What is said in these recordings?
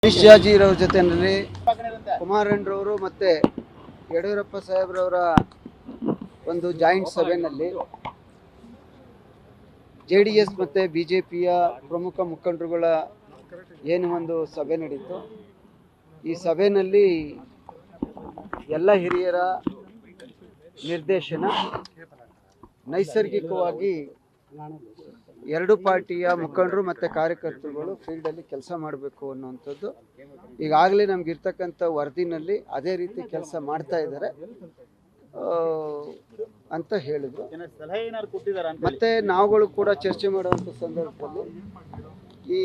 ಮನೀಶ್ ಜಾಜಿರವ್ರ ಜೊತೆಯಲ್ಲಿ ಕುಮಾರಣ್ಣರವರು ಮತ್ತೆ ಯಡಿಯೂರಪ್ಪ ಸಾಹೇಬ್ರವರ ಒಂದು ಜಾಯಿಂಟ್ ಸಭೆಯಲ್ಲಿ JDS ಮತ್ತು BJPಯ ಪ್ರಮುಖ ಮುಖಂಡರುಗಳ ಏನು ಒಂದು ಸಭೆ ನಡೀತು. ಈ ಸಭೆಯಲ್ಲಿ ಎಲ್ಲ ಹಿರಿಯರ ನಿರ್ದೇಶನ ನೈಸರ್ಗಿಕವಾಗಿ ಎರಡು ಪಾರ್ಟಿಯ ಮುಖಂಡರು ಮತ್ತು ಕಾರ್ಯಕರ್ತರುಗಳು ಫೀಲ್ಡಲ್ಲಿ ಕೆಲಸ ಮಾಡಬೇಕು ಅನ್ನುವಂಥದ್ದು ಈಗಾಗಲೇ ನಮಗಿರ್ತಕ್ಕಂಥ ವರದಿನಲ್ಲಿ ಅದೇ ರೀತಿ ಕೆಲಸ ಮಾಡ್ತಾ ಇದ್ದಾರೆ ಅಂತ ಹೇಳಿದ್ರು. ಮತ್ತು ನಾವುಗಳು ಕೂಡ ಚರ್ಚೆ ಮಾಡುವಂಥ ಸಂದರ್ಭದಲ್ಲಿ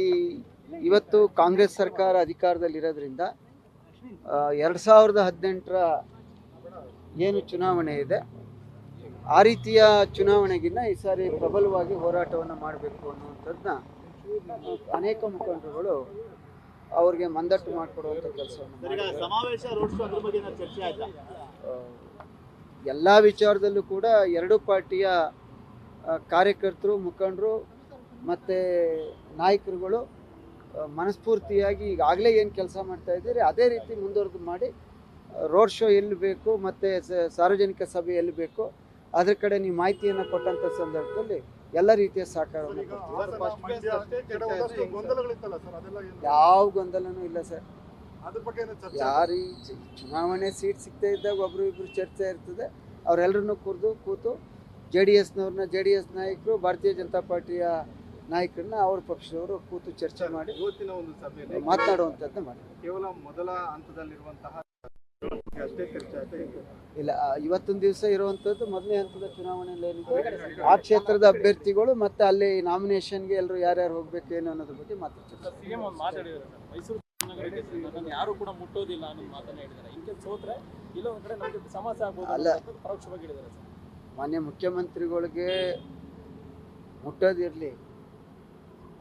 ಇವತ್ತು ಕಾಂಗ್ರೆಸ್ ಸರ್ಕಾರ ಅಧಿಕಾರದಲ್ಲಿರೋದ್ರಿಂದ 2018ರ ಏನು ಚುನಾವಣೆ ಇದೆ ಆ ರೀತಿಯ ಚುನಾವಣೆಗಿನ್ನ ಈ ಸಾರಿ ಪ್ರಬಲವಾಗಿ ಹೋರಾಟವನ್ನು ಮಾಡಬೇಕು ಅನ್ನುವಂಥದ್ದನ್ನ ಅನೇಕ ಮುಖಂಡರುಗಳು ಅವ್ರಿಗೆ ಮಂದಟ್ಟು ಮಾಡಿಕೊಡುವಂಥ ಕೆಲಸವನ್ನು ಎಲ್ಲ ವಿಚಾರದಲ್ಲೂ ಕೂಡ ಎರಡು ಪಾರ್ಟಿಯ ಕಾರ್ಯಕರ್ತರು ಮುಖಂಡರು ಮತ್ತು ನಾಯಕರುಗಳು ಮನಸ್ಫೂರ್ತಿಯಾಗಿ ಈಗಾಗಲೇ ಏನು ಕೆಲಸ ಮಾಡ್ತಾ ಇದ್ದೀರಿ ಅದೇ ರೀತಿ ಮುಂದುವರೆದು ಮಾಡಿ ರೋಡ್ ಶೋ ಎಲ್ಲಿ ಬೇಕು ಮತ್ತು ಸಾರ್ವಜನಿಕ ಸಭೆ ಎಲ್ಲಿ ಬೇಕು ಅದ್ರ ಕಡೆ ನೀವು ಮಾಹಿತಿಯನ್ನು ಕೊಟ್ಟಂಥ ಸಂದರ್ಭದಲ್ಲಿ ಎಲ್ಲ ರೀತಿಯ ಸಹಕಾರವನ್ನು ಯಾವ ಗೊಂದಲನೂ ಇಲ್ಲ ಸರ್. ಯಾರು ಚುನಾವಣೆ ಸೀಟ್ ಸಿಗ್ತಾ ಇದ್ದಾಗ ಒಬ್ರು ಇಬ್ರು ಚರ್ಚೆ ಇರ್ತದೆ. ಅವರೆಲ್ಲರನ್ನೂ ಕೂತು JDSನವ್ರನ್ನ JDS ನಾಯಕರು ಭಾರತೀಯ ಜನತಾ ಪಾರ್ಟಿಯ ನಾಯಕರನ್ನ ಅವ್ರ ಪಕ್ಷದವರು ಕೂತು ಚರ್ಚೆ ಮಾಡಿ ಇವತ್ತಿನ ಒಂದು ಸಭೆಯಲ್ಲಿ ಮಾತನಾಡುವಂಥದ್ದು ಮಾಡಿ. ಕೇವಲ ಮೊದಲ ಹಂತದಲ್ಲಿರುವಂತಹ ಇಲ್ಲ, ಇವತ್ತೊಂದು ದಿವಸ ಇರುವಂಥದ್ದು ಮೊದಲನೇ ಹಂತದ ಚುನಾವಣೆಯಲ್ಲಿ ಏನಿದೆ ಆ ಕ್ಷೇತ್ರದ ಅಭ್ಯರ್ಥಿಗಳು ಮತ್ತೆ ಅಲ್ಲಿ ನಾಮಿನೇಷನ್ಗೆ ಎಲ್ಲರೂ ಯಾರ್ಯಾರು ಹೋಗ್ಬೇಕು ಏನು ಅನ್ನೋದ್ರ ಬಗ್ಗೆ ಮಾತಾಡ್ತಾರೆ. ಯಾರು ಕೂಡ ಮುಟ್ಟೋದಿಲ್ಲ ಅನ್ನೋ ಮಾತನ್ನ ಹೇಳಿದ್ದಾರೆ. ಇಂಕೆ ಸೋತ್ರೆ ಇಲ್ಲೊಂದು ಕಡೆ ನಮಗೆ ಸಮಸ್ಯೆ ಆಗ್ಬೋದು ಅಲ್ಲ, ಪರೋಕ್ಷವಾಗಿ ಹೇಳಿದ್ದಾರೆ ಸರ್. ಮಾನ್ಯ ಮುಖ್ಯಮಂತ್ರಿಗಳಿಗೆ ಮುಟ್ಟೋದಿರಲಿ,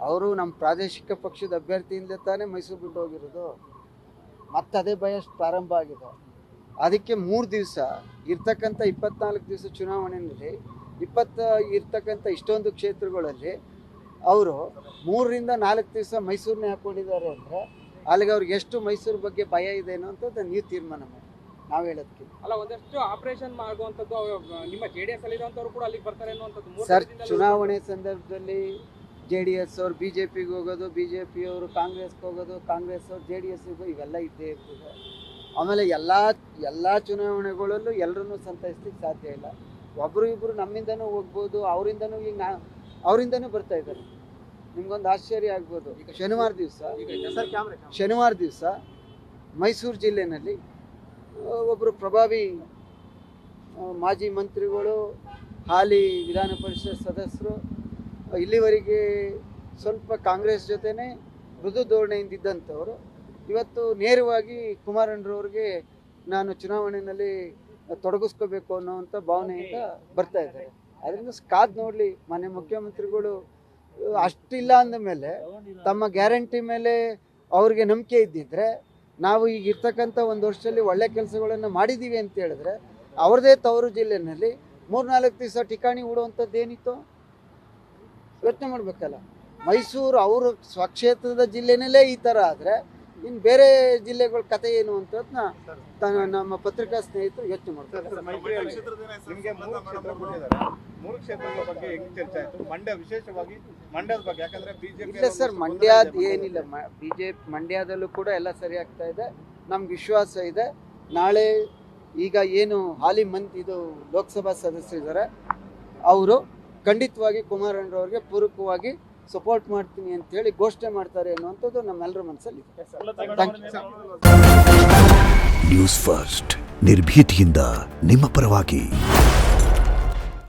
ಅವರು ನಮ್ಮ ಪ್ರಾದೇಶಿಕ ಪಕ್ಷದ ಅಭ್ಯರ್ಥಿಯಿಂದ ತಾನೇ ಮೈಸೂರು ಬಿಟ್ಟು ಹೋಗಿರೋದು. ಮತ್ತೆ ಅದೇ ಭಯ ಪ್ರಾರಂಭ ಆಗಿದೆ. ಅದಕ್ಕೆ 3 ದಿವಸ ಇರ್ತಕ್ಕಂಥ 24 ದಿವಸ ಚುನಾವಣೆಯಲ್ಲಿ ಇರ್ತಕ್ಕಂಥ ಇಷ್ಟೊಂದು ಕ್ಷೇತ್ರಗಳಲ್ಲಿ ಅವರು 3 ರಿಂದ 4 ದಿವಸ ಮೈಸೂರನ್ನೇ ಹಾಕ್ಕೊಂಡಿದ್ದಾರೆ ಅಂದರೆ ಅಲ್ಲಿಗೆ ಅವ್ರಿಗೆ ಎಷ್ಟು ಮೈಸೂರು ಬಗ್ಗೆ ಭಯ ಇದೆ ಅನ್ನೋಂಥದ್ದು ನೀವು ತೀರ್ಮಾನ ಮಾಡಿ, ನಾವು ಹೇಳೋದಕ್ಕೆ ಅಲ್ಲ. ಒಂದಷ್ಟು ಆಪರೇಷನ್ ಆಗುವಂಥದ್ದು ನಿಮ್ಮ JDS ಅಲ್ಲಿ ಇರುವಂಥವ್ರು ಕೂಡ ಅಲ್ಲಿಗೆ ಬರ್ತಾರೆ ಅನ್ನುವಂಥದ್ದು ಸರ್. ಚುನಾವಣೆ ಸಂದರ್ಭದಲ್ಲಿ JDS ಅವರು BJPಗೆ ಹೋಗೋದು, BJP ಅವರು ಕಾಂಗ್ರೆಸ್ಗೆ ಹೋಗೋದು, ಕಾಂಗ್ರೆಸ್ ಅವರು JDSಗೆ ಇವೆಲ್ಲ ಇದ್ದೇ ಇರ್ತದೆ. ಆಮೇಲೆ ಎಲ್ಲ ಚುನಾವಣೆಗಳಲ್ಲೂ ಎಲ್ಲರನ್ನೂ ಸಂತೈಸ್ಲಿಕ್ಕೆ ಸಾಧ್ಯ ಇಲ್ಲ. ಒಬ್ಬರು ಇಬ್ಬರು ನಮ್ಮಿಂದನೂ ಹೋಗ್ಬೋದು, ಅವರಿಂದನೂ ಈಗ ಅವರಿಂದನೂ ಬರ್ತಾ ಇದ್ದಾರೆ. ನಿಮ್ಗೊಂದು ಆಶ್ಚರ್ಯ ಆಗ್ಬೋದು. ಶನಿವಾರ ದಿವಸ ಮೈಸೂರು ಜಿಲ್ಲೆಯಲ್ಲಿ ಒಬ್ಬರು ಪ್ರಭಾವಿ ಮಾಜಿ ಮಂತ್ರಿಗಳು, ಹಾಲಿ ವಿಧಾನ ಪರಿಷತ್ ಸದಸ್ಯರು, ಇಲ್ಲಿವರೆಗೆ ಸ್ವಲ್ಪ ಕಾಂಗ್ರೆಸ್ ಜೊತೆನೇ ಮೃದು ಧೋರಣೆಯಿಂದಿದ್ದಂಥವರು ಇವತ್ತು ನೇರವಾಗಿ ಕುಮಾರಣ್ಣರವ್ರಿಗೆ ನಾನು ಚುನಾವಣೆಯಲ್ಲಿ ತೊಡಗಿಸ್ಕೋಬೇಕು ಅನ್ನೋವಂಥ ಭಾವನೆಯಿಂದ ಬರ್ತಾ ಇದ್ದಾರೆ. ಅದರಿಂದ ಕಾದು ನೋಡಲಿ. ಮಾನ್ಯ ಮುಖ್ಯಮಂತ್ರಿಗಳು ಅಷ್ಟಿಲ್ಲ ಅಂದ ಮೇಲೆ ತಮ್ಮ ಗ್ಯಾರಂಟಿ ಮೇಲೆ ಅವ್ರಿಗೆ ನಂಬಿಕೆ ಇದ್ದಿದ್ರೆ, ನಾವು ಈಗ ಇರ್ತಕ್ಕಂಥ 1 ವರ್ಷದಲ್ಲಿ ಒಳ್ಳೆ ಕೆಲಸಗಳನ್ನು ಮಾಡಿದ್ದೀವಿ ಅಂತ ಹೇಳಿದ್ರೆ ಅವ್ರದ್ದೇ ತವರು ಜಿಲ್ಲೆಯಲ್ಲಿ 3-4 ದಿವಸ ಠಿಕಾಣಿ ಹೂಡುವಂಥದ್ದು ಏನಿತ್ತು ಯೋಚನೆ ಮಾಡಬೇಕಲ್ಲ. ಮೈಸೂರು ಅವರು ಸ್ವಕ್ಷೇತ್ರದ ಜಿಲ್ಲೆನಲ್ಲೇ ಈ ಥರ ಆದರೆ ಇನ್ನು ಬೇರೆ ಜಿಲ್ಲೆಗಳ ಕಥೆ ಏನು ಅಂತದನ್ನ ನಮ್ಮ ಪತ್ರಿಕಾ ಸ್ನೇಹಿತರು ಯೋಚನೆ ಮಾಡ್ತಾರೆ. ನಿಮಗೆ 3 ಕ್ಷೇತ್ರಗಳ ಬಗ್ಗೆ ಹೆಂಗ್ ಚರ್ಚೆ ಆಯ್ತು? ಮಂಡ್ಯ ವಿಶೇಷವಾಗಿ ಮಂಡ್ಯದ ಬಗ್ಗೆ, ಯಾಕಂದ್ರೆ BJP ಇಲ್ಲ ಸರ್, ಮಂಡ್ಯದ ಏನಿಲ್ಲ, ಮಂಡ್ಯದಲ್ಲೂ ಕೂಡ ಎಲ್ಲ ಸರಿ ಆಗ್ತಾ ಇದೆ. ನಮ್ಗೆ ವಿಶ್ವಾಸ ಇದೆ. ನಾಳೆ ಈಗ ಏನು ಹಾಲಿ ಇದು ಲೋಕಸಭಾ ಸದಸ್ಯರಿದ್ದಾರೆ, ಅವರು ಖಂಡಿತವಾಗಿ ಕುಮಾರಣ್ಣರವ್ರಿಗೆ ಪೂರಕವಾಗಿ ಸಪೋರ್ಟ್ ಮಾಡ್ತೀನಿ ಅಂತೇಳಿ ಘೋಷಣೆ ಮಾಡ್ತಾರೆ ಅನ್ನುವಂಥದ್ದು ನಮ್ಮೆಲ್ಲರ ಮನಸ್ಸಲ್ಲಿ ಇದೆ. ನ್ಯೂಸ್ ಫಸ್ಟ್, ನಿರ್ಭೀತಿಯಿಂದ ನಿಮ್ಮ ಪರವಾಗಿ.